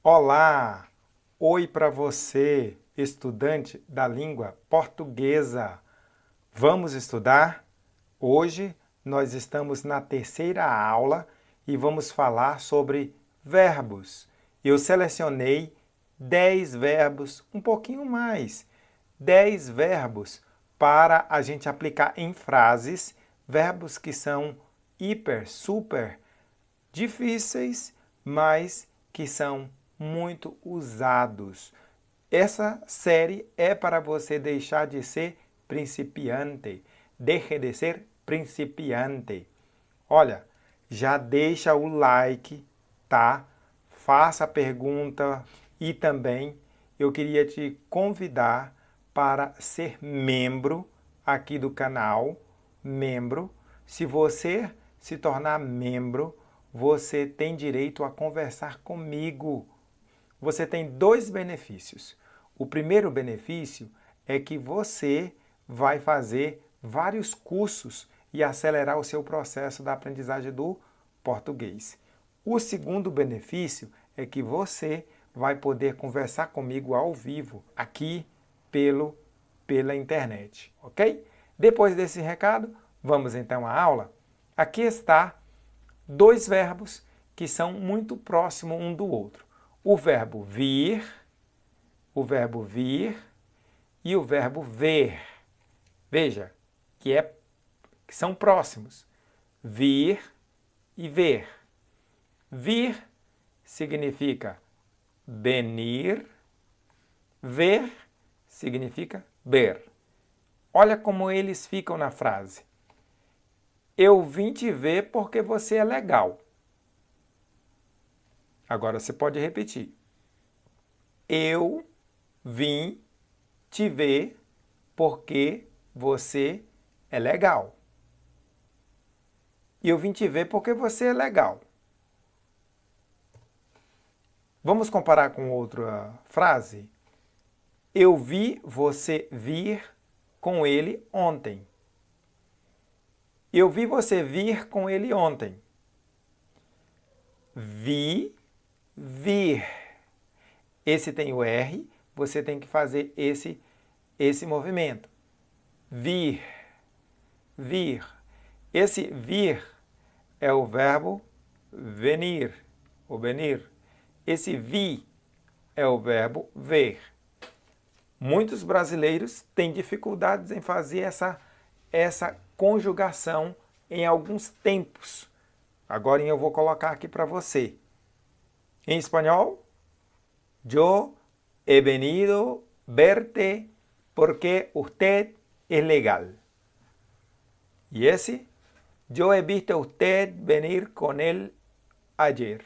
Olá! Oi para você, estudante da língua portuguesa. Vamos estudar? Hoje nós estamos na terceira aula e vamos falar sobre verbos. Eu selecionei 10 verbos, um pouquinho mais, 10 verbos para a gente aplicar em frases, verbos que são hiper, super difíceis, mas que são muito usados. Essa série é para você deixar de ser principiante. Deixe de ser principiante. Olha, já deixa o like, tá? Faça a pergunta e também eu queria te convidar para ser membro aqui do canal. Membro. Se você se tornar membro, você tem direito a conversar comigo. Você tem dois benefícios. O primeiro benefício é que você vai fazer vários cursos e acelerar o seu processo da aprendizagem do português. O segundo benefício é que você vai poder conversar comigo ao vivo aqui pela internet, ok? Depois desse recado, vamos então à aula. Aqui está dois verbos que são muito próximos um do outro. O verbo vir e o verbo ver. Veja que são próximos. Vir e ver. Vir significa venir, ver significa ver. Olha como eles ficam na frase. Eu vim te ver porque você é legal. Agora você pode repetir. Eu vim te ver porque você é legal. E eu vim te ver porque você é legal. Vamos comparar com outra frase? Eu vi você vir com ele ontem. Eu vi você vir com ele ontem. Vi, vir. Esse tem o R, você tem que fazer esse movimento. Vir, vir. Esse vir é o verbo venir, ou venir. Esse vi é o verbo ver. Muitos brasileiros têm dificuldades em fazer essa conjugação em alguns tempos. Agora eu vou colocar aqui para você. Em espanhol, yo he venido verte porque usted es legal. E esse, yo he visto a usted venir con él ayer.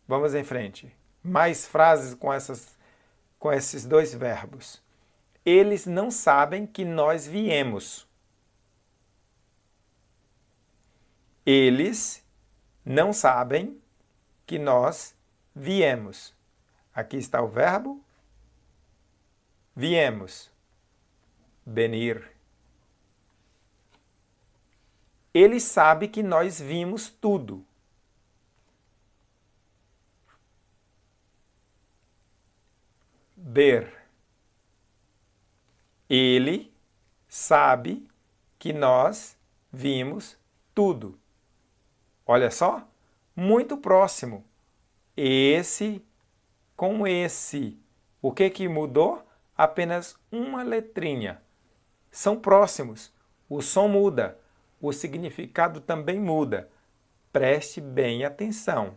Vamos em frente. Mais frases com esses dois verbos. Eles não sabem que nós viemos. Eles não sabem que nós viemos. Aqui está o verbo viemos. Venir. Ele sabe que nós vimos tudo. Ver. Ele sabe que nós vimos tudo. Olha só, muito próximo. Esse com esse. O que mudou? Apenas uma letrinha. São próximos. O som muda. O significado também muda. Preste bem atenção.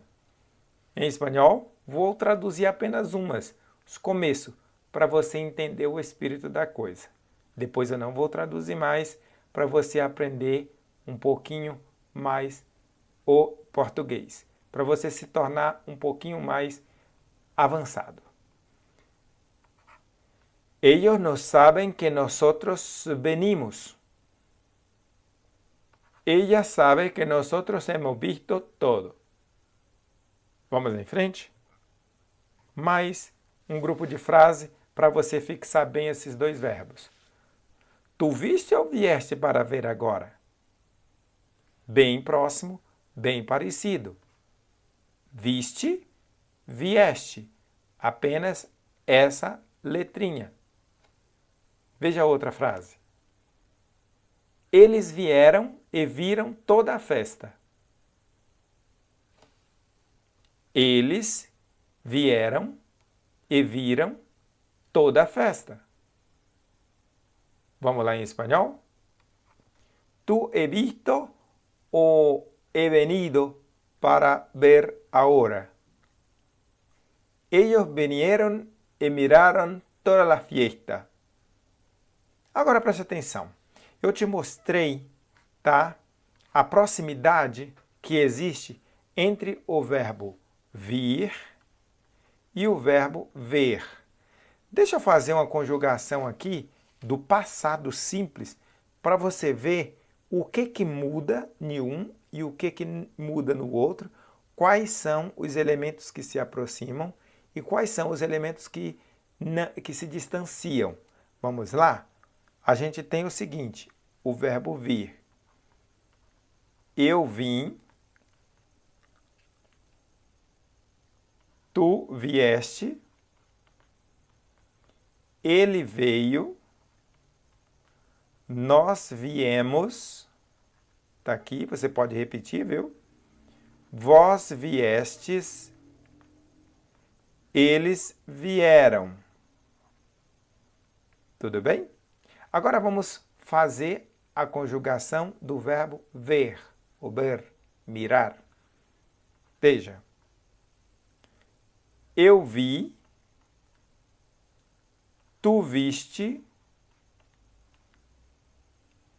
Em espanhol, vou traduzir apenas os começos, para você entender o espírito da coisa. Depois eu não vou traduzir mais, para você aprender um pouquinho mais o português, para você se tornar um pouquinho mais avançado. Ellos no saben que nosotros venimos. Ella sabe que nosotros hemos visto todo. Vamos em frente? Mais um grupo de frase para você fixar bem esses dois verbos. Tu viste ou vieste para ver agora? Bem próximo, bem parecido. Viste, vieste. Apenas essa letrinha. Veja a outra frase. Eles vieram e viram toda a festa. Eles vieram e viram toda a festa. Vamos lá em espanhol? Tu he visto o he venido para ver ahora. Ellos vinieron e miraron toda la fiesta. Agora preste atenção. Eu te mostrei, tá, a proximidade que existe entre o verbo vir e o verbo ver. Deixa eu fazer uma conjugação aqui do passado simples para você ver o que muda em um e o que muda no outro, quais são os elementos que se aproximam e quais são os elementos que se distanciam. Vamos lá? A gente tem o seguinte, o verbo vir. Eu vim, tu vieste, ele veio, nós viemos, está aqui, você pode repetir, viu? Vós viestes, eles vieram. Tudo bem? Agora vamos fazer a conjugação do verbo ver, ou ver, mirar. Veja. Eu vi, tu viste,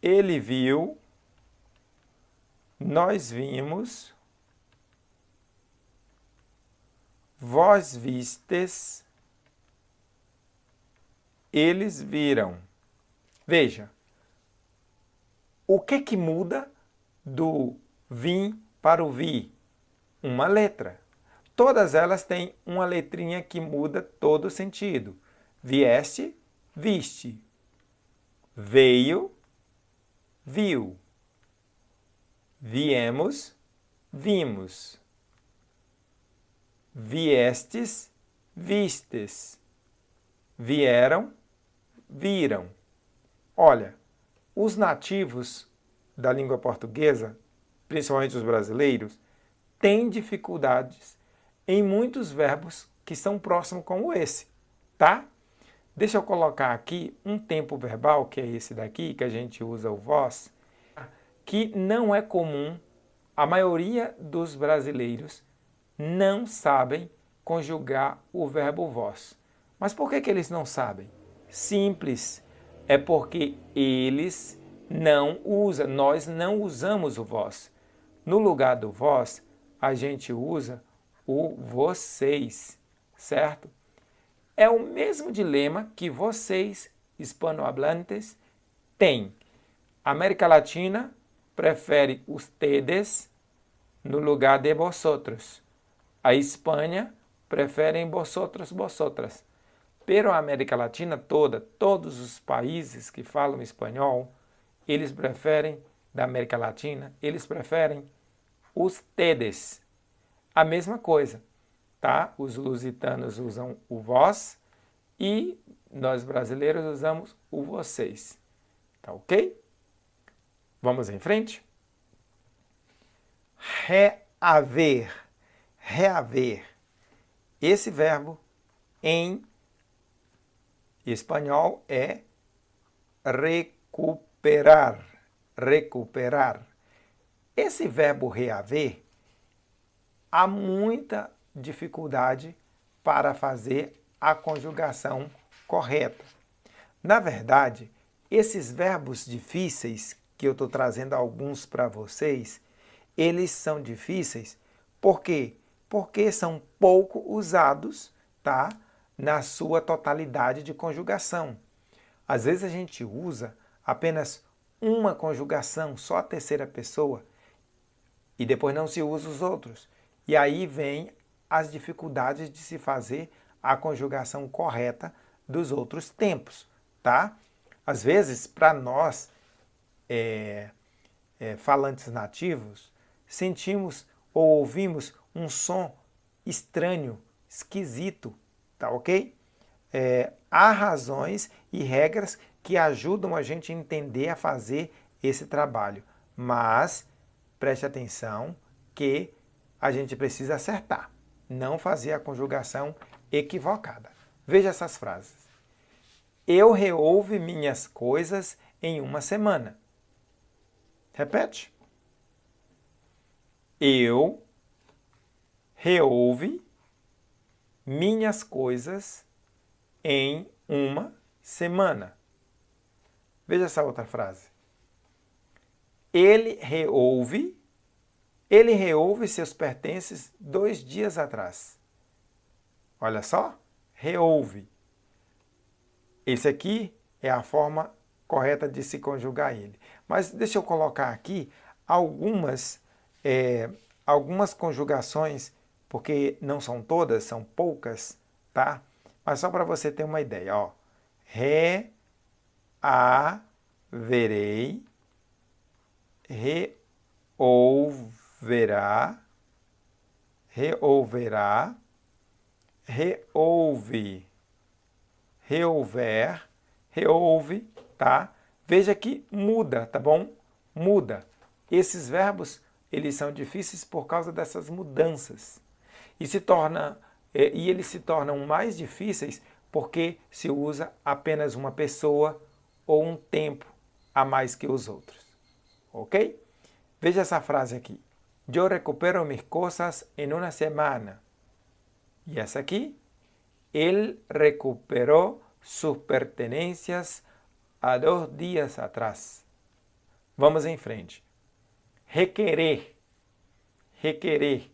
ele viu, nós vimos, vós vistes, eles viram. Veja, o que muda do vim para o vi? Uma letra. Todas elas têm uma letrinha que muda todo o sentido. Vieste, viste. Veio, viu. Viemos, vimos. Viestes, vistes. Vieram, viram. Olha, os nativos da língua portuguesa, principalmente os brasileiros, têm dificuldades em muitos verbos que são próximos como esse, tá? Deixa eu colocar aqui um tempo verbal, que é esse daqui, que a gente usa o vós, que não é comum, a maioria dos brasileiros não sabem conjugar o verbo vós. Mas por que eles não sabem? Simples, é porque eles não usam, nós não usamos o vós. No lugar do vós, a gente usa o vocês, certo? É o mesmo dilema que vocês, hispanohablantes, têm. A América Latina prefere ustedes no lugar de vosotros. A Espanha prefere vosotros, vosotras. Pero a América Latina toda, todos os países que falam espanhol, eles preferem, da América Latina, eles preferem ustedes. A mesma coisa, tá? Os lusitanos usam o vós e nós brasileiros usamos o vocês. Tá ok? Vamos em frente? Reaver. Reaver. Esse verbo em espanhol é recuperar. Recuperar. Esse verbo reaver, há muita dificuldade para fazer a conjugação correta. Na verdade, esses verbos difíceis, que eu estou trazendo alguns para vocês, eles são difíceis por quê? Porque são pouco usados, tá? Na sua totalidade de conjugação. Às vezes a gente usa apenas uma conjugação, só a terceira pessoa, e depois não se usa os outros. E aí vem as dificuldades de se fazer a conjugação correta dos outros tempos, tá? Às vezes, para nós, falantes nativos, sentimos ou ouvimos um som estranho esquisito, tá ok? Há razões e regras que ajudam a gente a entender, a fazer esse trabalho, mas preste atenção que a gente precisa acertar, não fazer a conjugação equivocada. Veja essas frases. Eu reouve minhas coisas em uma semana. Repete. Eu reouve minhas coisas em uma semana. Veja essa outra frase. Ele reouve seus pertences 2 dias atrás. Olha só, reouve. Esse aqui é a forma correta de se conjugar ele. Mas deixa eu colocar aqui algumas conjugações, porque não são todas, são poucas, tá? Mas só para você ter uma ideia, ó. Reaverei, reouverá, reouverá, reouve, reouver, reouve, tá? Veja que muda, tá bom? Muda. Esses verbos, eles são difíceis por causa dessas mudanças. E eles se tornam mais difíceis porque se usa apenas uma pessoa ou um tempo a mais que os outros. Ok? Veja essa frase aqui. Eu recupero mis cosas en una semana. E essa aqui. Él recuperó sus pertenencias há 2 dias atrás. Vamos em frente. Requerer. Requerer.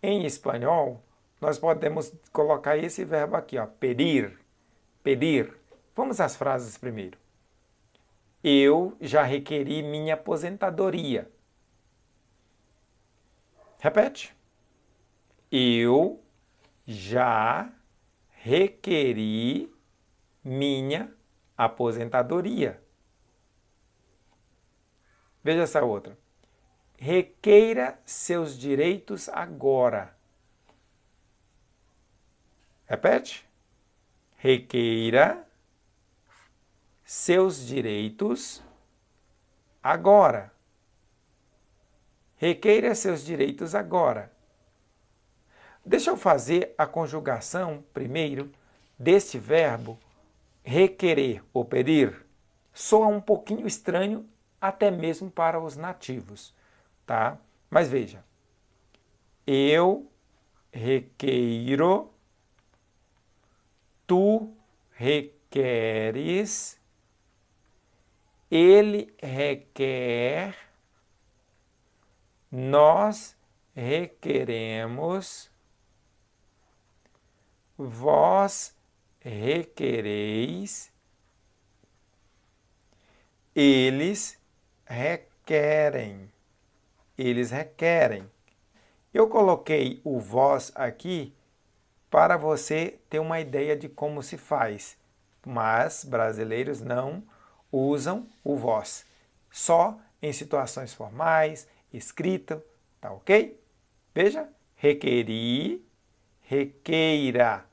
Em espanhol, nós podemos colocar esse verbo aqui, ó, pedir. Pedir. Vamos às frases primeiro. Eu já requeri minha aposentadoria. Repete. Eu já requeri minha aposentadoria. Veja essa outra. Requeira seus direitos agora. Repete. Requeira seus direitos agora. Requeira seus direitos agora. Deixa eu fazer a conjugação primeiro deste verbo requerer ou pedir. Soa um pouquinho estranho até mesmo para os nativos, tá? Mas veja. Eu requeiro, tu requeres, ele requer, nós requeremos, vós requereis, eles requerem. Eles requerem. Eu coloquei o vós aqui para você ter uma ideia de como se faz, mas brasileiros não usam o vós. Só em situações formais, escrita, tá ok? Veja, requerir, requeira.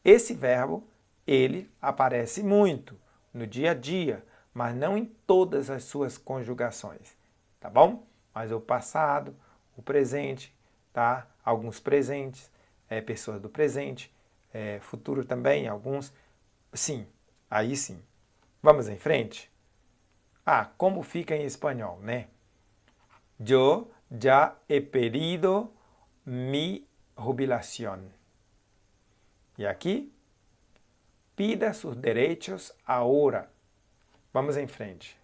Esse verbo, ele aparece muito no dia a dia, mas não em todas as suas conjugações, tá bom? Mas o passado, o presente, tá? Alguns presentes, pessoas do presente, futuro também, alguns. Sim, aí sim. Vamos em frente? Como fica em espanhol, né? Yo ya he pedido mi jubilación. E aqui, pida sus derechos ahora. Vamos em frente.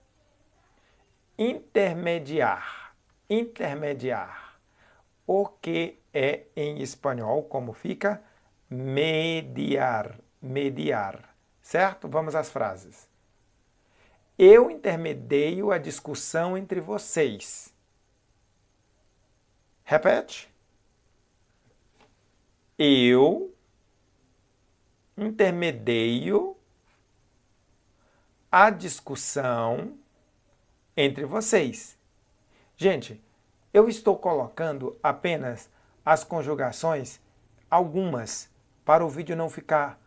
Intermediar. Intermediar. O que é em espanhol, como fica? Mediar. Mediar. Certo? Vamos às frases. Eu intermedio a discussão entre vocês. Repete. Eu intermedio a discussão entre vocês. Gente, eu estou colocando apenas as conjugações algumas, para o vídeo não ficar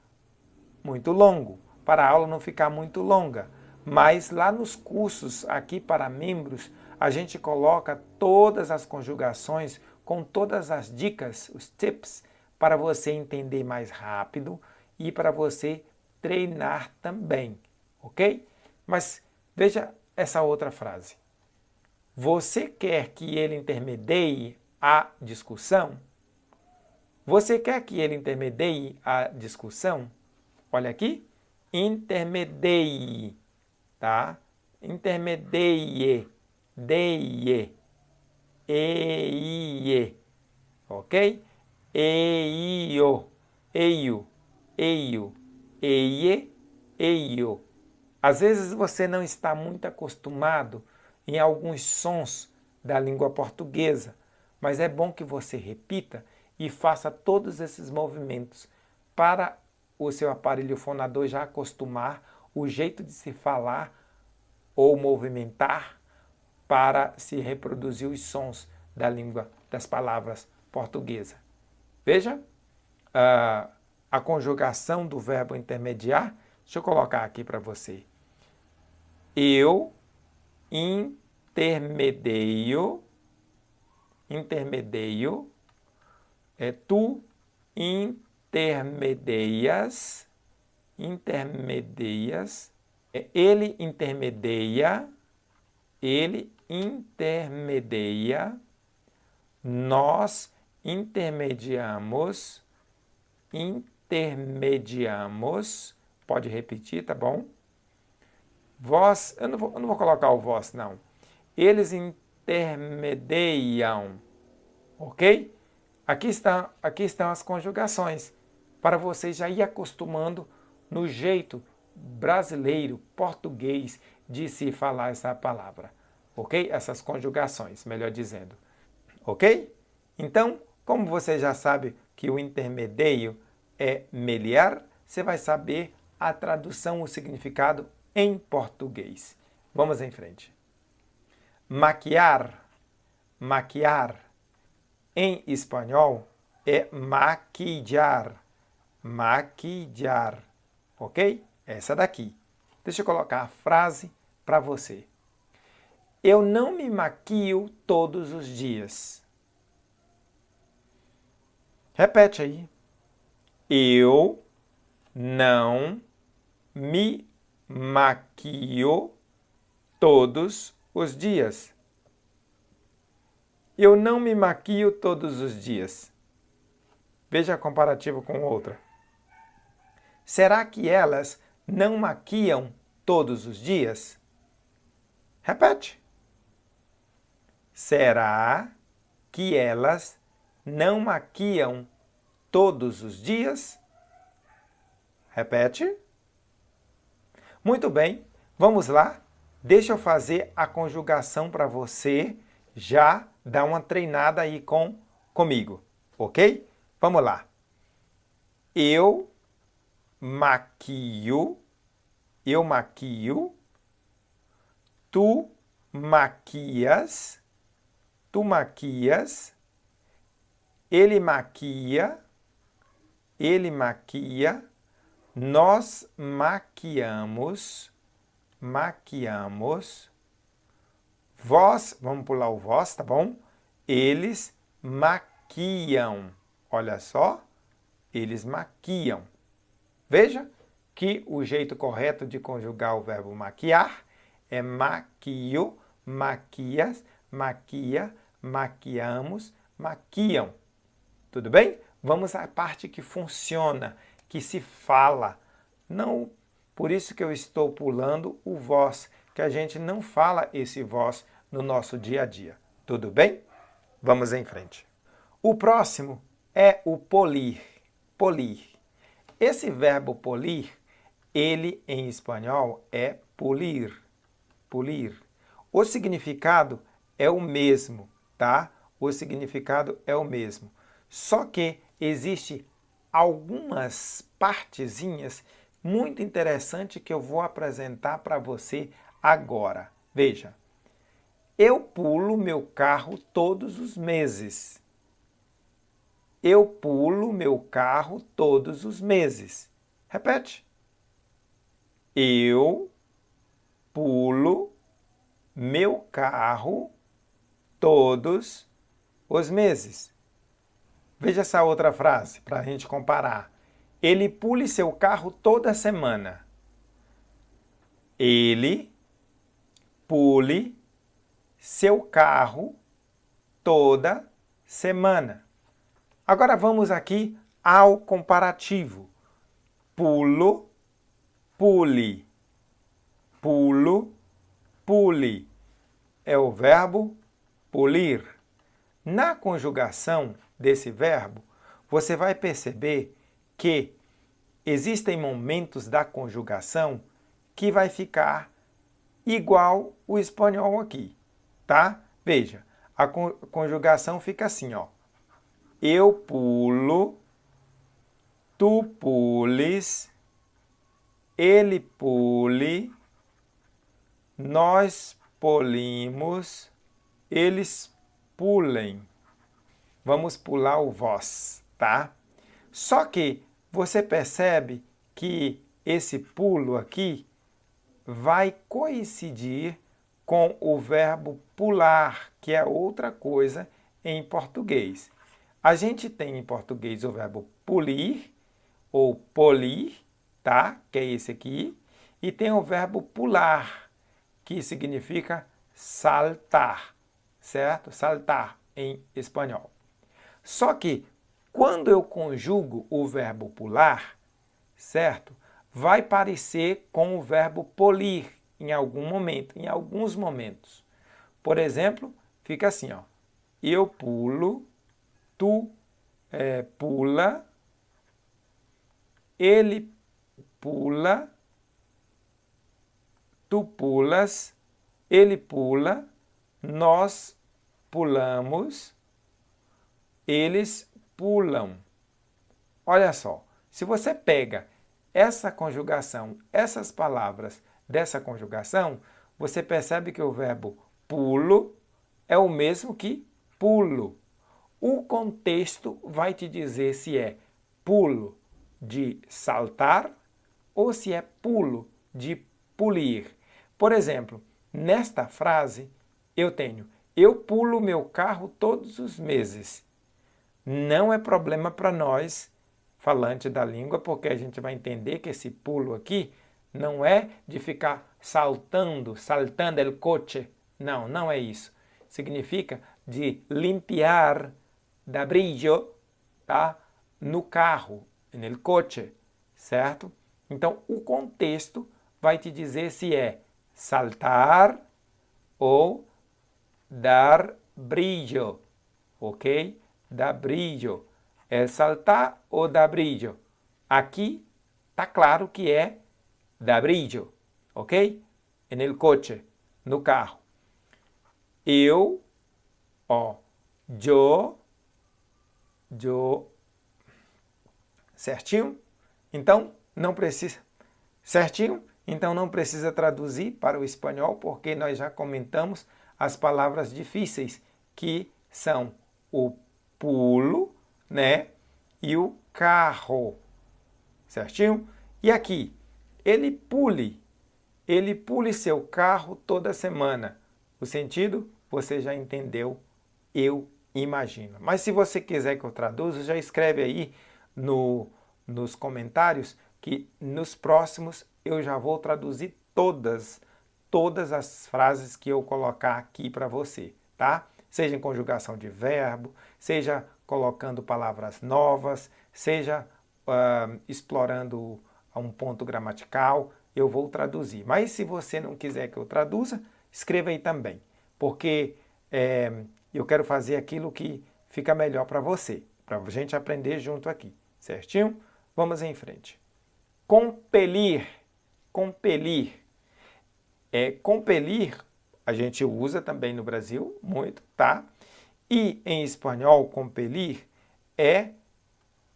muito longo, para a aula não ficar muito longa. Mas lá nos cursos, aqui para membros, a gente coloca todas as conjugações com todas as dicas, os tips, para você entender mais rápido e para você treinar também, ok? Mas veja essa outra frase. Você quer que ele intermedie a discussão? Você quer que ele intermedie a discussão? Olha aqui. Intermedie, tá? Intermedie, deie, eie, ok? Eio, eio, eio, eie, eio. Às vezes você não está muito acostumado em alguns sons da língua portuguesa, mas é bom que você repita e faça todos esses movimentos para o seu aparelho fonador já acostumar o jeito de se falar ou movimentar para se reproduzir os sons da língua das palavras portuguesas. Veja a conjugação do verbo intermediar. Deixa eu colocar aqui para você. Eu intermedio, tu intermedias, ele intermedia, nós intermediamos, pode repetir, tá bom? Vós, eu não vou colocar o vós, não. Eles intermediam, ok? Aqui estão as conjugações, para você já ir acostumando no jeito brasileiro, português, de se falar essa palavra, ok? Essas conjugações, melhor dizendo, ok? Então, como você já sabe que o intermedio é meliar, você vai saber a tradução, o significado em português. Vamos em frente. Maquiar, maquiar. Em espanhol é maquillar, maquillar, ok? Essa daqui. Deixa eu colocar a frase para você. Eu não me maquio todos os dias. Repete aí. Eu não me maquio todos os dias. Eu não me maquio todos os dias. Veja a comparativa com outra. Será que elas não maquiam todos os dias? Repete. Será que elas não maquiam todos os dias? Repete. Muito bem, vamos lá. Deixa eu fazer a conjugação para você já dar uma treinada aí comigo, ok? Vamos lá. Eu maquio, tu maquias, ele maquia, nós maquiamos, vós, vamos pular o vós, tá bom? Eles maquiam. Olha só, eles maquiam. Veja que o jeito correto de conjugar o verbo maquiar é maquio, maquias, maquia, maquiamos, maquiam. Tudo bem? Vamos à parte que funciona, que se fala. Não, por isso que eu estou pulando o vós, que a gente não fala esse vós no nosso dia a dia. Tudo bem? Vamos em frente. O próximo é o polir. Polir. Esse verbo polir, ele em espanhol é polir. Polir. O significado é o mesmo, tá? O significado é o mesmo. Só que existe algumas partezinhas muito interessantes que eu vou apresentar para você agora. Veja. Eu pulo meu carro todos os meses. Eu pulo meu carro todos os meses. Repete. Eu pulo meu carro todos os meses. Veja essa outra frase para a gente comparar. Ele pule seu carro toda semana. Ele pule seu carro toda semana. Agora vamos aqui ao comparativo. Pulo, pule. Pulo, pule. É o verbo polir. Na conjugação desse verbo, você vai perceber que existem momentos da conjugação que vai ficar igual o espanhol aqui, tá? Veja, a conjugação fica assim, ó. Eu pulo, tu pules, ele pule, nós pulimos, eles pulem. Vamos pular o vós, tá? Só que você percebe que esse pulo aqui vai coincidir com o verbo pular, que é outra coisa em português. A gente tem em português o verbo polir ou polir, tá? Que é esse aqui. E tem o verbo pular, que significa saltar, certo? Saltar em espanhol. Só que quando eu conjugo o verbo pular, certo? Vai parecer com o verbo polir em algum momento, em alguns momentos. Por exemplo, fica assim, ó. Eu pulo, tu pula, ele pula, tu pulas, ele pula, nós pulamos, eles pulam. Olha só, se você pega essa conjugação, essas palavras dessa conjugação, você percebe que o verbo pulo é o mesmo que pulo. O contexto vai te dizer se é pulo de saltar ou se é pulo de polir. Por exemplo, nesta frase eu tenho: eu pulo meu carro todos os meses. Não é problema para nós, falante da língua, porque a gente vai entender que esse pulo aqui não é de ficar saltando el coche. Não, não é isso. Significa de limpiar, dar brilho, tá? No carro, no coche, certo? Então, o contexto vai te dizer se é saltar ou dar brilho, ok? Dar brilho. É saltar ou dar brilho? Aqui está claro que é dar brilho, ok? No coche, no carro. Eu, ó, yo, certinho? Então, não precisa, certinho? Então, não precisa traduzir para o espanhol, porque nós já comentamos as palavras difíceis, que são o pulo, né? E o carro, certinho? E aqui, ele pule seu carro toda semana. O sentido você já entendeu, eu imagino. Mas se você quiser que eu traduza, já escreve aí nos comentários que nos próximos eu já vou traduzir todas as frases que eu colocar aqui para você, tá? Seja em conjugação de verbo, seja colocando palavras novas, seja explorando um ponto gramatical, eu vou traduzir. Mas se você não quiser que eu traduza, escreva aí também, porque eu quero fazer aquilo que fica melhor para você, para a gente aprender junto aqui, certinho? Vamos em frente. Compelir. Compelir. Compelir a gente usa também no Brasil, muito, tá? E em espanhol, compelir é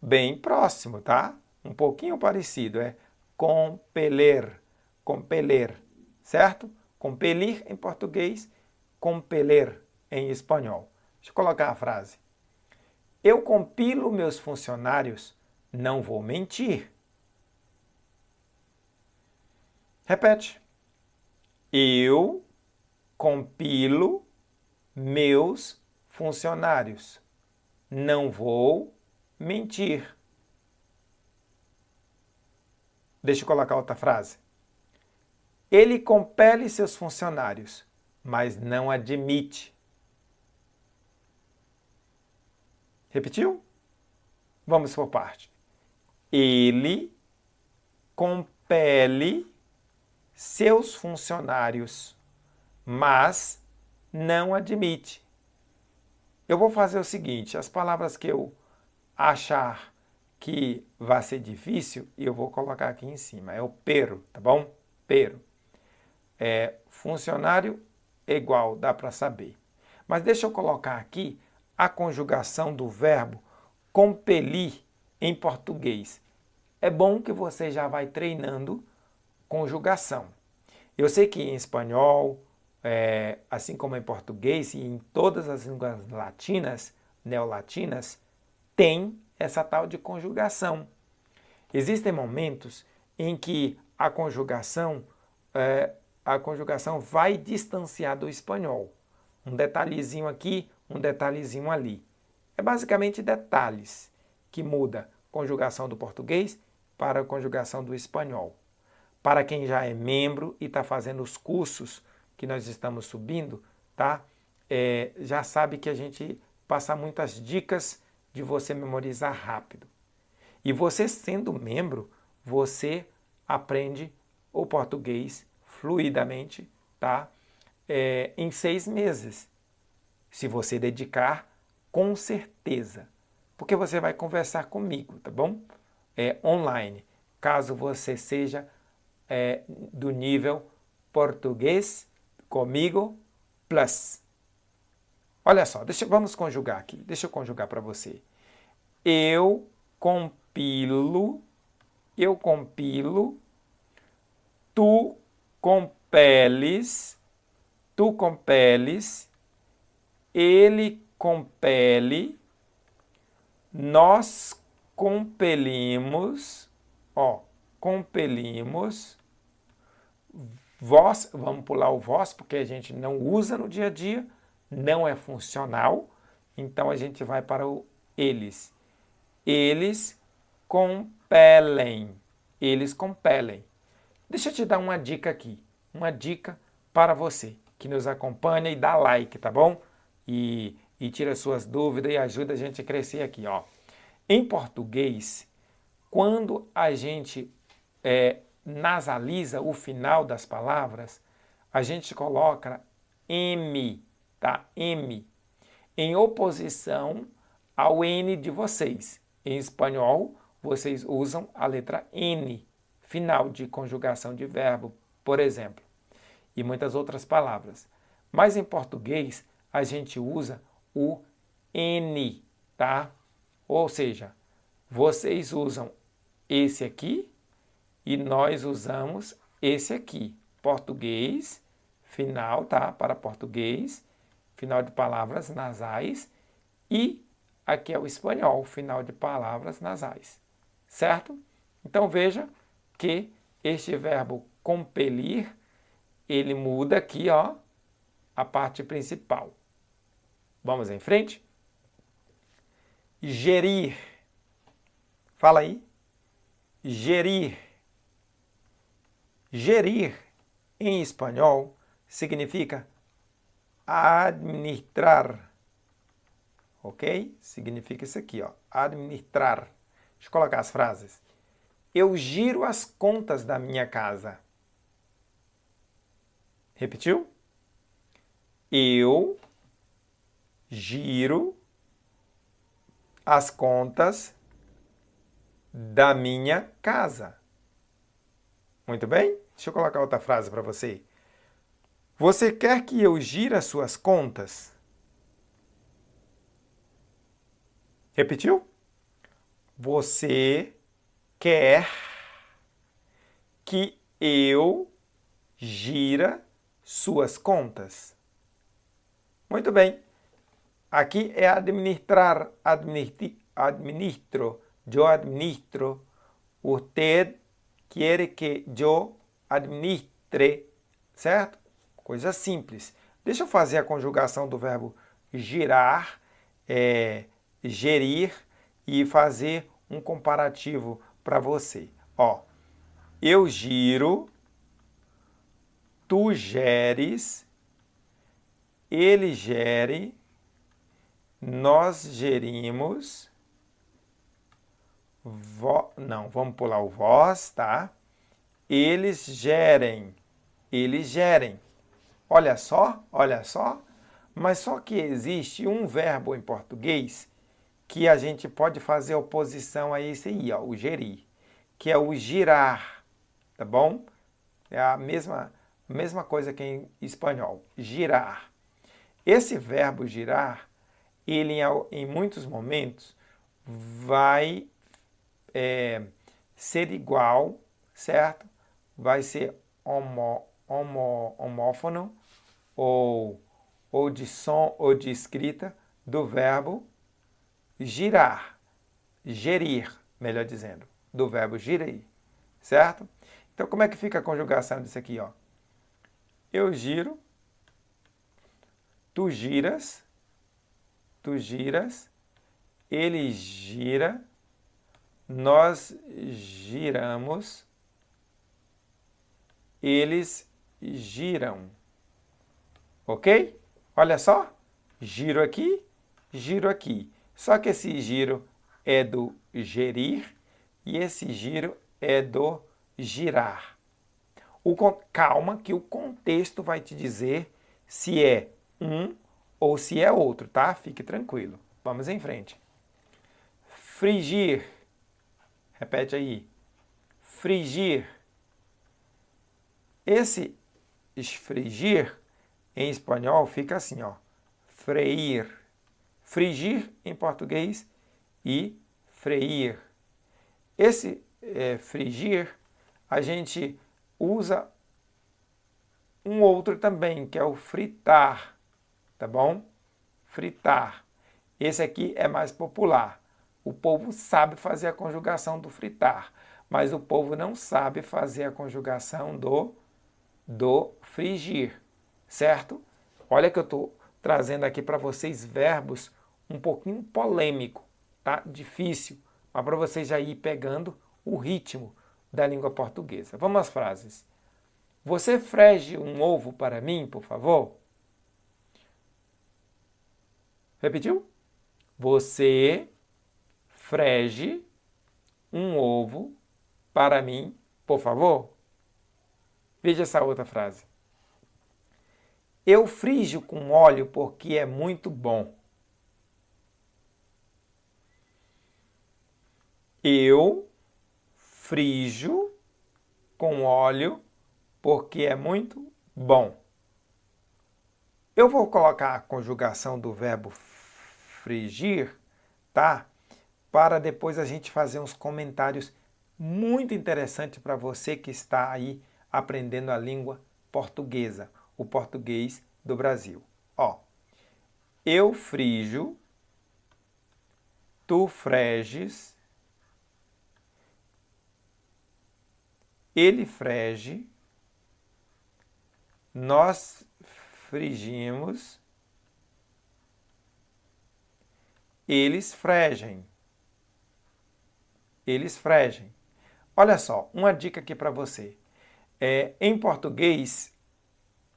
bem próximo, tá? Um pouquinho parecido, é compeler, compeler, certo? Compelir em português, compeler em espanhol. Deixa eu colocar a frase. Eu compilo meus funcionários, não vou mentir. Repete. Eu compilo meus funcionários, não vou mentir. Deixa eu colocar outra frase. Ele compele seus funcionários, mas não admite. Repetiu? Vamos por parte. Ele compele seus funcionários, mas não admite. Eu vou fazer o seguinte, as palavras que eu achar que vai ser difícil, eu vou colocar aqui em cima. É o pero, tá bom? Pero. Funcionário igual, dá para saber. Mas deixa eu colocar aqui a conjugação do verbo compelir em português. É bom que você já vai treinando conjugação. Eu sei que em espanhol, assim como em português e em todas as línguas latinas, neolatinas, tem essa tal de conjugação. Existem momentos em que a conjugação vai distanciar do espanhol. Um detalhezinho aqui, um detalhezinho ali. É basicamente detalhes que muda a conjugação do português para a conjugação do espanhol. Para quem já é membro e está fazendo os cursos que nós estamos subindo, tá? Já sabe que a gente passa muitas dicas de você memorizar rápido. E você sendo membro, você aprende o português fluidamente, tá? Em 6 meses. Se você dedicar, com certeza. Porque você vai conversar comigo, tá bom? Online. Caso você seja do nível português comigo plus. Olha só, vamos conjugar aqui. Deixa eu conjugar para você. Eu compilo, tu compeles, ele compele, nós compelimos, compelimos, vós, vamos pular o vós, porque a gente não usa no dia a dia, não é funcional, então a gente vai para o eles. Eles compelem. Deixa eu te dar uma dica aqui, uma dica para você que nos acompanha e dá like, tá bom? E tira suas dúvidas e ajuda a gente a crescer aqui, ó. Em português, quando a gente nasaliza o final das palavras, a gente coloca M, tá? M, em oposição ao N de vocês. Em espanhol, vocês usam a letra N, final de conjugação de verbo, por exemplo, e muitas outras palavras. Mas em português, a gente usa o N, tá? Ou seja, vocês usam esse aqui e nós usamos esse aqui. Português, final, tá? Para português, final de palavras nasais. E aqui é o espanhol, final de palavras nasais. Certo? Então veja que este verbo compelir, ele muda aqui, ó, a parte principal. Vamos em frente? Gerir. Fala aí. Gerir. Gerir, em espanhol, significa administrar. Ok? Significa isso aqui, ó. Administrar. Deixa eu colocar as frases. Eu giro as contas da minha casa. Repetiu? Eu giro as contas da minha casa. Muito bem? Deixa eu colocar outra frase para você. Você quer que eu gire as suas contas? Repetiu? Você quer que eu gira suas contas? Muito bem. Aqui é administrar, administro, eu administro, usted quiere que eu administre, certo? Coisa simples. Deixa eu fazer a conjugação do verbo girar, gerir e fazer um comparativo para você. Ó, eu giro, tu geres, ele gere, nós gerimos, não, vamos pular o vós, tá? Eles gerem, eles gerem. Olha só, mas só que existe um verbo em português que a gente pode fazer oposição a esse aí, ó, o gerir, que é o girar, tá bom? É a mesma coisa que em espanhol, girar. Esse verbo girar, ele em muitos momentos vai ser igual, certo? Vai ser homófono ou de som ou de escrita do verbo girar, gerir, melhor dizendo, do verbo girar, certo? Então, como é que fica a conjugação disso aqui, ó? Eu giro, tu giras, ele gira, nós giramos, eles giram. Ok? Olha só, giro aqui. Só que esse giro é do gerir e esse giro é do girar. Calma que o contexto vai te dizer se é um ou se é outro, tá? Fique tranquilo. Vamos em frente. Frigir. Repete aí. Frigir. Esse esfrigir em espanhol fica assim, ó. Freir. Frigir em português e freir. Esse frigir, a gente usa um outro também, que é o fritar, tá bom? Fritar. Esse aqui é mais popular. O povo sabe fazer a conjugação do fritar, mas o povo não sabe fazer a conjugação do frigir, certo? Olha que eu estou trazendo aqui para vocês verbos um pouquinho polêmico, tá? Difícil, mas para vocês já ir pegando o ritmo da língua portuguesa. Vamos às frases. Você frege um ovo para mim, por favor? Repetiu? Você frege um ovo para mim, por favor? Veja essa outra frase. Eu frijo com óleo porque é muito bom. Eu frijo com óleo porque é muito bom. Eu vou colocar a conjugação do verbo frigir, tá? Para depois a gente fazer uns comentários muito interessantes para você que está aí aprendendo a língua portuguesa, o português do Brasil. Ó, eu frijo, tu freges, ele frege, nós frigimos, eles fregem. Eles fregem. Olha só, uma dica aqui para você. Em português,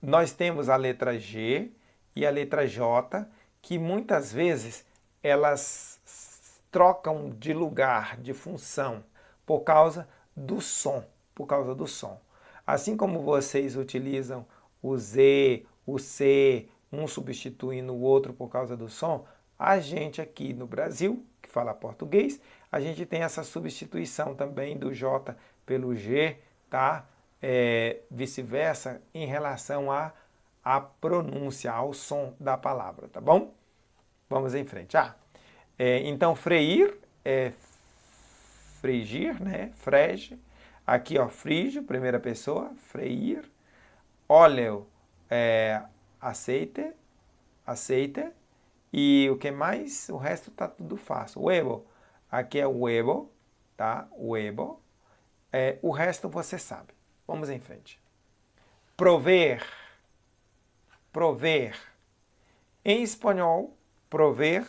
nós temos a letra G e a letra J, que muitas vezes elas trocam de lugar, de função, por causa do som. Assim como vocês utilizam o Z, o C, um substituindo o outro por causa do som, a gente aqui no Brasil, que fala português, a gente tem essa substituição também do J pelo G, tá? Vice-versa em relação à pronúncia, ao som da palavra, tá bom? Vamos em frente. Então, freir é frigir, né? Frege. Aqui, ó, frijo, primeira pessoa, freir. Óleo é aceite. E o que mais? O resto tá tudo fácil. Huevo. Aqui é huevo, tá? Huevo. O resto você sabe. Vamos em frente. Prover. Prover. Em espanhol, prover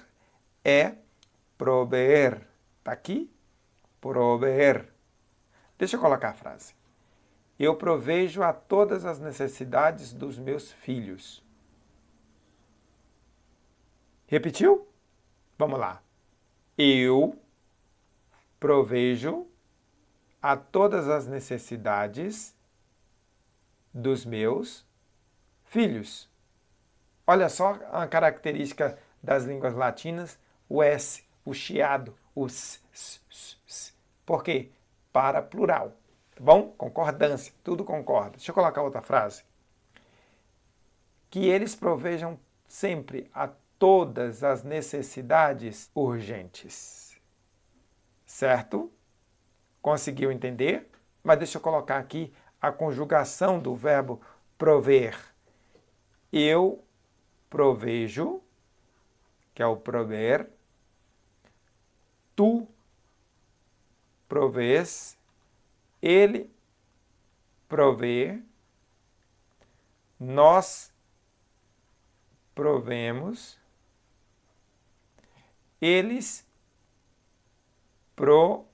é proveer. Tá aqui? Proveer. Deixa eu colocar a frase. Eu provejo a todas as necessidades dos meus filhos. Repetiu? Vamos lá. Eu provejo a todas as necessidades dos meus filhos. Olha só a característica das línguas latinas, o S, o chiado, o s. Por quê? Para plural. Tá bom? Concordância, tudo concorda. Deixa eu colocar outra frase. Que eles provejam sempre a todas as necessidades urgentes. Certo? Conseguiu entender? Mas deixa eu colocar aqui a conjugação do verbo prover. Eu provejo, que é o prover. Tu provês. Ele provê. Nós provemos. Eles provêem.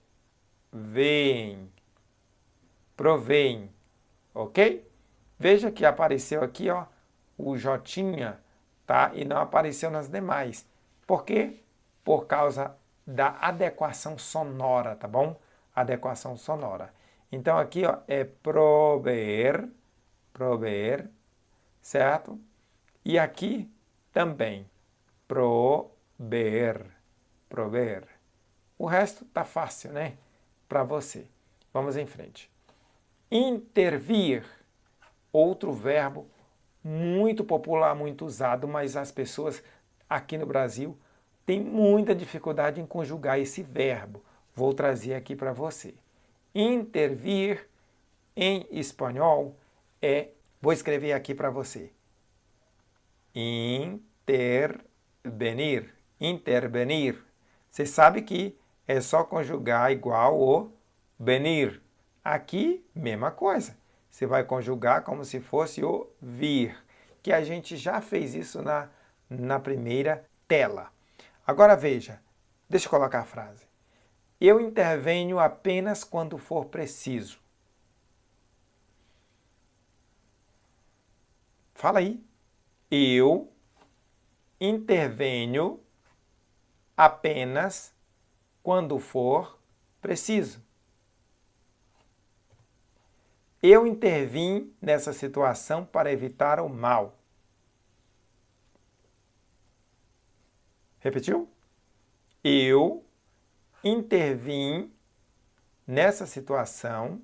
Provêem. Ok? Veja que apareceu aqui, ó, o jotinha, tá? E não apareceu nas demais. Por quê? Por causa da adequação sonora, tá bom? Adequação sonora. Então aqui, ó, é prover, prover, certo? E aqui também, prover, prover. O resto tá fácil, né? Para você. Vamos em frente. Intervir, outro verbo muito popular, muito usado, mas as pessoas aqui no Brasil têm muita dificuldade em conjugar esse verbo. Vou trazer aqui para você. Intervir, em espanhol, vou escrever aqui para você. Intervenir, intervenir. Você sabe que é só conjugar igual o venir. Aqui, mesma coisa. Você vai conjugar como se fosse o vir, que a gente já fez isso na primeira tela. Agora veja, deixa eu colocar a frase. Eu intervenho apenas quando for preciso. Fala aí. Eu intervenho apenas quando for preciso. Eu intervim nessa situação para evitar o mal. Repetiu? Eu intervim nessa situação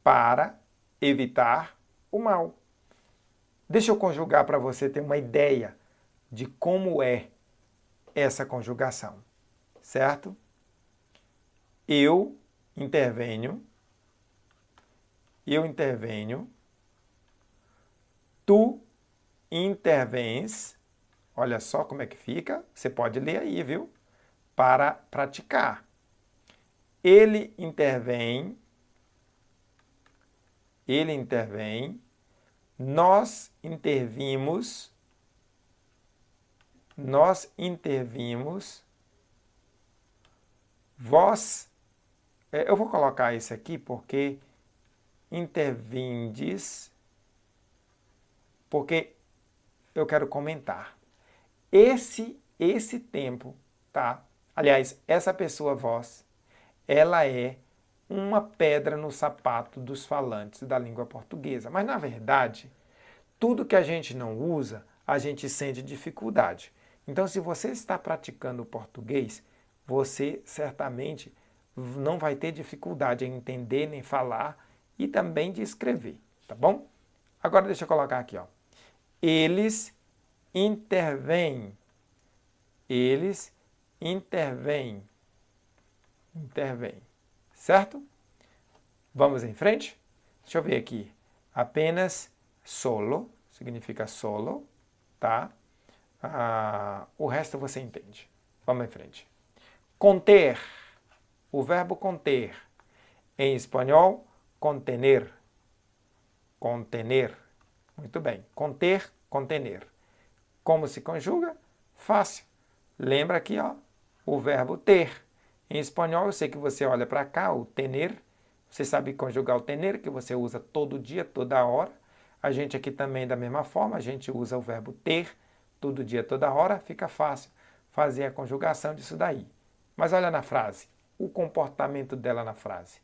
para evitar o mal. Deixa eu conjugar para você ter uma ideia de como é essa conjugação, certo? Eu intervenho, tu intervens, olha só como é que fica, você pode ler aí, viu? Para praticar. Ele intervém, nós intervimos, vós, eu vou colocar isso aqui porque intervindes, porque eu quero comentar. Esse tempo, tá? Aliás, essa pessoa, vós, ela é uma pedra no sapato dos falantes da língua portuguesa. Mas, na verdade, tudo que a gente não usa, a gente sente dificuldade. Então, se você está praticando o português, você certamente não vai ter dificuldade em entender nem falar e também de escrever, tá bom? Agora deixa eu colocar aqui, ó. Eles intervêm. Eles intervêm. Certo? Vamos em frente? Deixa eu ver aqui. Apenas solo, significa solo, tá? O resto você entende. Vamos em frente. Conter. O verbo conter. Em espanhol, contener. Contener. Muito bem. Conter, contener. Como se conjuga? Fácil. Lembra aqui, ó, o verbo ter. Em espanhol, eu sei que você olha para cá, o tener. Você sabe conjugar o tener, que você usa todo dia, toda hora. A gente aqui também, da mesma forma, a gente usa o verbo ter, todo dia, toda hora. Fica fácil fazer a conjugação disso daí. Mas olha na frase, o comportamento dela na frase.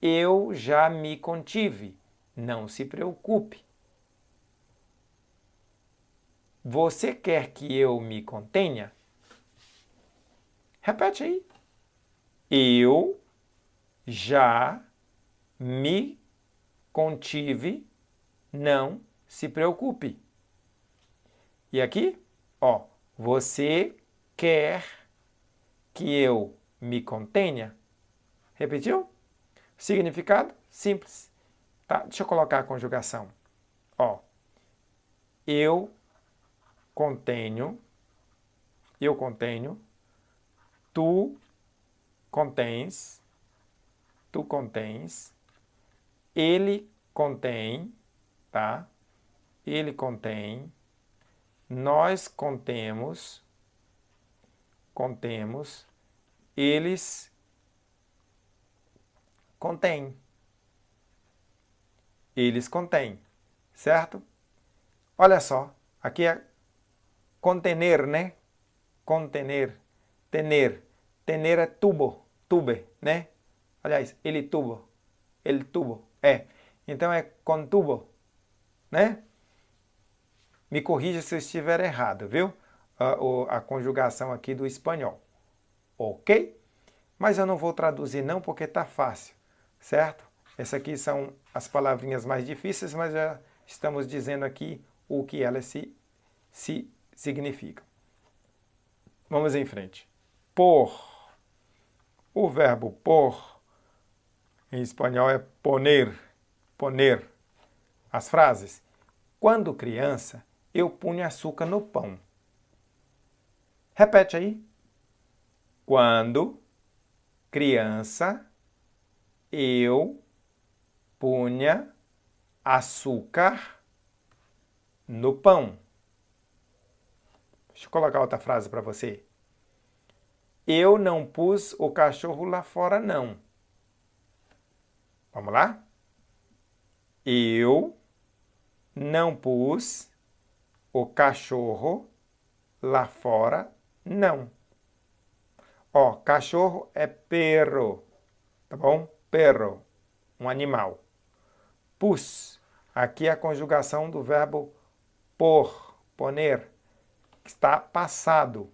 Eu já me contive, não se preocupe. Você quer que eu me contenha? Repete aí. Eu já me contive, não se preocupe. E aqui, ó, você quer que eu me contenha? Repetiu? Significado? Simples. Tá? Deixa eu colocar a conjugação. Ó, eu contenho, tu contens, ele contém, tá? Ele contém, nós contemos, eles contêm. Eles contêm, certo? Olha só, aqui é contener, né? Contener, tener. Tener é tubo, tube, né? Aliás, ele tubo, é. Então é contubo, né? Me corrija se eu estiver errado, viu? A conjugação aqui do espanhol, ok? Mas eu não vou traduzir não, porque tá fácil, certo? Essas aqui são as palavrinhas mais difíceis, mas já estamos dizendo aqui o que elas se significam. Vamos em frente. Por. O verbo por, em espanhol, é poner. Poner. As frases. Quando criança, eu punha açúcar no pão. Repete aí. Quando criança, eu punha açúcar no pão. Deixa eu colocar outra frase para você. Eu não pus o cachorro lá fora, não. Vamos lá? Eu não pus o cachorro lá fora, não. Ó, cachorro é perro, tá bom? Perro, um animal. Pus, aqui é a conjugação do verbo por, poner, que está passado,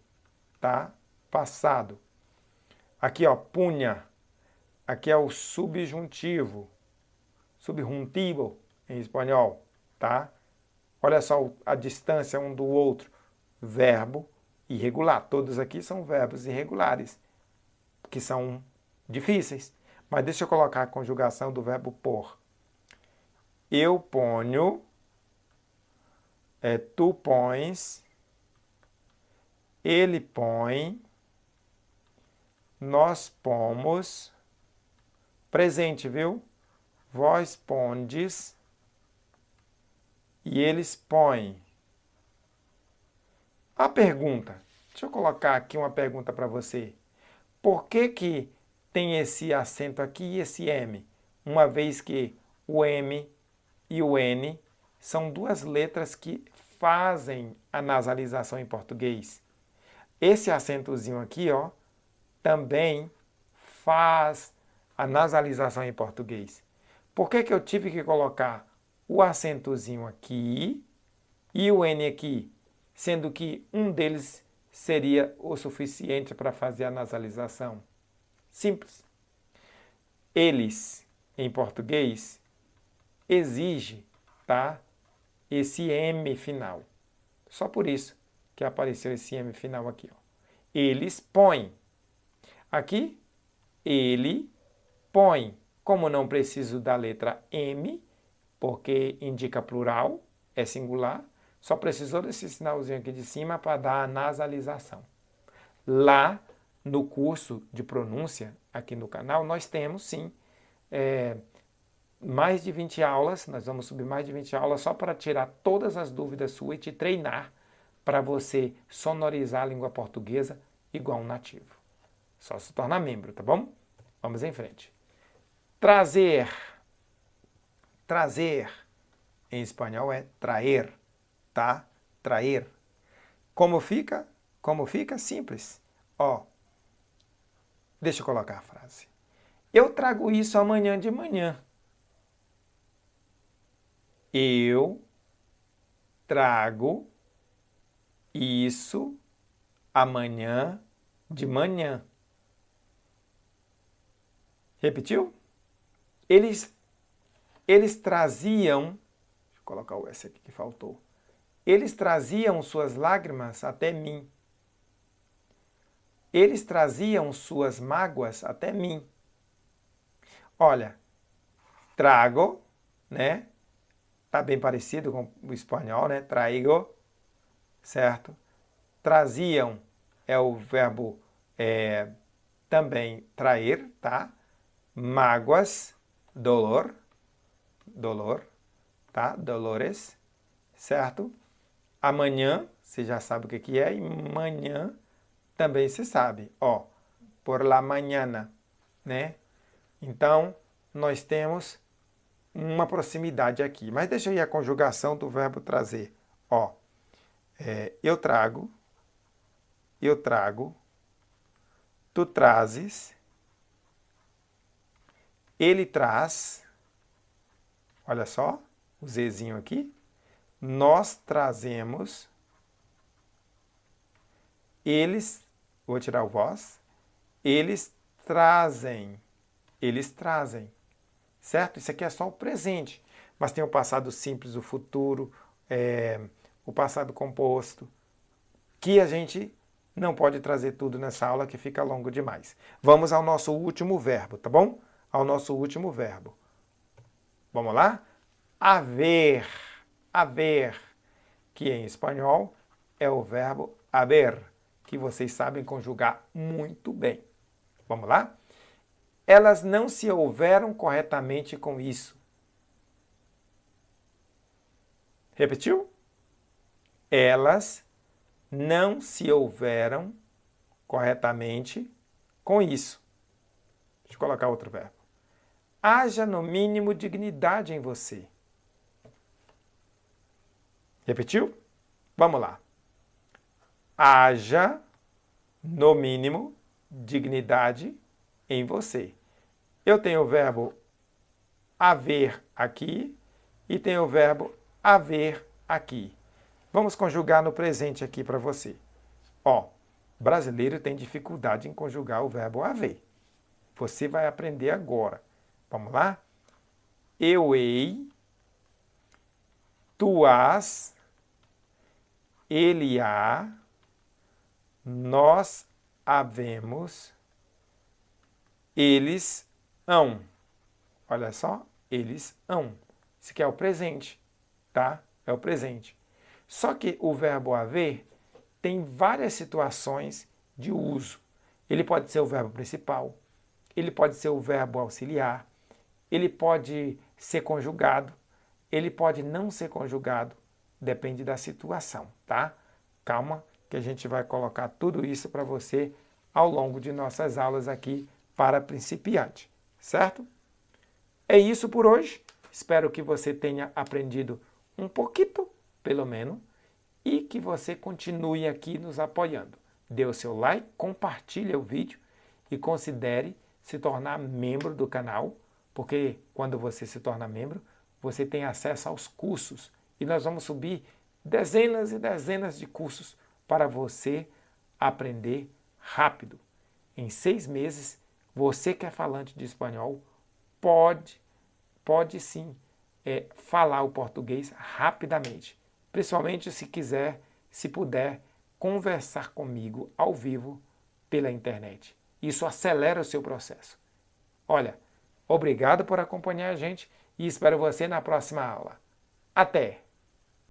tá? Passado. Aqui, ó, punha. Aqui é o subjuntivo. Subjuntivo em espanhol, tá? Olha só a distância um do outro. Verbo irregular. Todos aqui são verbos irregulares, que são difíceis. Mas deixa eu colocar a conjugação do verbo por. Eu ponho, tu pões, ele põe, nós pomos, presente, viu? Vós pondes e eles põem. A pergunta, deixa eu colocar aqui uma pergunta para você. Por que tem esse acento aqui e esse M? Uma vez que o M e o N são duas letras que fazem a nasalização em português. Esse acentozinho aqui, ó, também faz a nasalização em português. Por que eu tive que colocar o acentozinho aqui e o N aqui, sendo que um deles seria o suficiente para fazer a nasalização? Simples. Eles, em português, exige, tá? Esse M final. Só por isso que apareceu esse M final aqui, ó. Eles põem. Aqui, ele põe. Como não preciso da letra M, porque indica plural, é singular, Só precisou desse sinalzinho aqui de cima para dar a nasalização. Lá no curso de pronúncia, aqui no canal, nós temos sim mais de 20 aulas, nós vamos subir mais de 20 aulas só para tirar todas as dúvidas suas e te treinar para você sonorizar a língua portuguesa igual um nativo. Só se tornar membro, tá bom? Vamos em frente. Trazer. Trazer em espanhol é traer, tá? Traer. Como fica? Como fica? Simples. Ó, deixa eu colocar a frase. Eu trago isso amanhã de manhã. Eu trago isso amanhã de manhã. Repetiu? Eles traziam, deixa eu colocar o S aqui que faltou. Eles traziam suas lágrimas até mim. Eles traziam suas mágoas até mim. Olha, trago, né? Tá bem parecido com o espanhol, né? Traigo, certo? Traziam é o verbo também trair, tá? Mágoas, dolor, tá? Dolores, certo? Amanhã, você já sabe o que é, e manhã também se sabe, ó, por la mañana, né? Então, nós temos uma proximidade aqui. Mas deixa aí a conjugação do verbo trazer. Ó, eu trago, tu trazes, ele traz, olha só, o Zzinho aqui, nós trazemos, eles, vou tirar o vós, eles trazem, certo? Isso aqui é só o presente, mas tem o passado simples, o futuro, o passado composto, que a gente não pode trazer tudo nessa aula que fica longo demais. Vamos ao nosso último verbo, tá bom? Ao nosso último verbo. Vamos lá? Haver. Haver, que em espanhol é o verbo haber, que vocês sabem conjugar muito bem. Vamos lá? Elas não se houveram corretamente com isso. Repetiu? Elas não se houveram corretamente com isso. Deixa eu colocar outro verbo. Haja no mínimo dignidade em você. Repetiu? Vamos lá. Haja no mínimo dignidade em você. Eu tenho o verbo haver aqui e tenho o verbo haver aqui. Vamos conjugar no presente aqui para você. Ó, brasileiro tem dificuldade em conjugar o verbo haver. Você vai aprender agora. Vamos lá? Eu hei, tu has, ele há, nós havemos, eles hão. Olha só, eles hão. Isso aqui é o presente, tá? É o presente. Só que o verbo haver tem várias situações de uso. Ele pode ser o verbo principal, ele pode ser o verbo auxiliar, ele pode ser conjugado, ele pode não ser conjugado, depende da situação, tá? Calma que a gente vai colocar tudo isso para você ao longo de nossas aulas aqui para principiante, certo? É isso por hoje. Espero que você tenha aprendido um pouquinho, pelo menos, e que você continue aqui nos apoiando. Dê o seu like, compartilhe o vídeo e considere se tornar membro do canal, porque quando você se torna membro, você tem acesso aos cursos e nós vamos subir dezenas e dezenas de cursos para você aprender rápido. Em 6 meses, você que é falante de espanhol pode sim falar o português rapidamente. Principalmente se quiser, se puder, conversar comigo ao vivo pela internet. Isso acelera o seu processo. Olha, obrigado por acompanhar a gente e espero você na próxima aula. Até!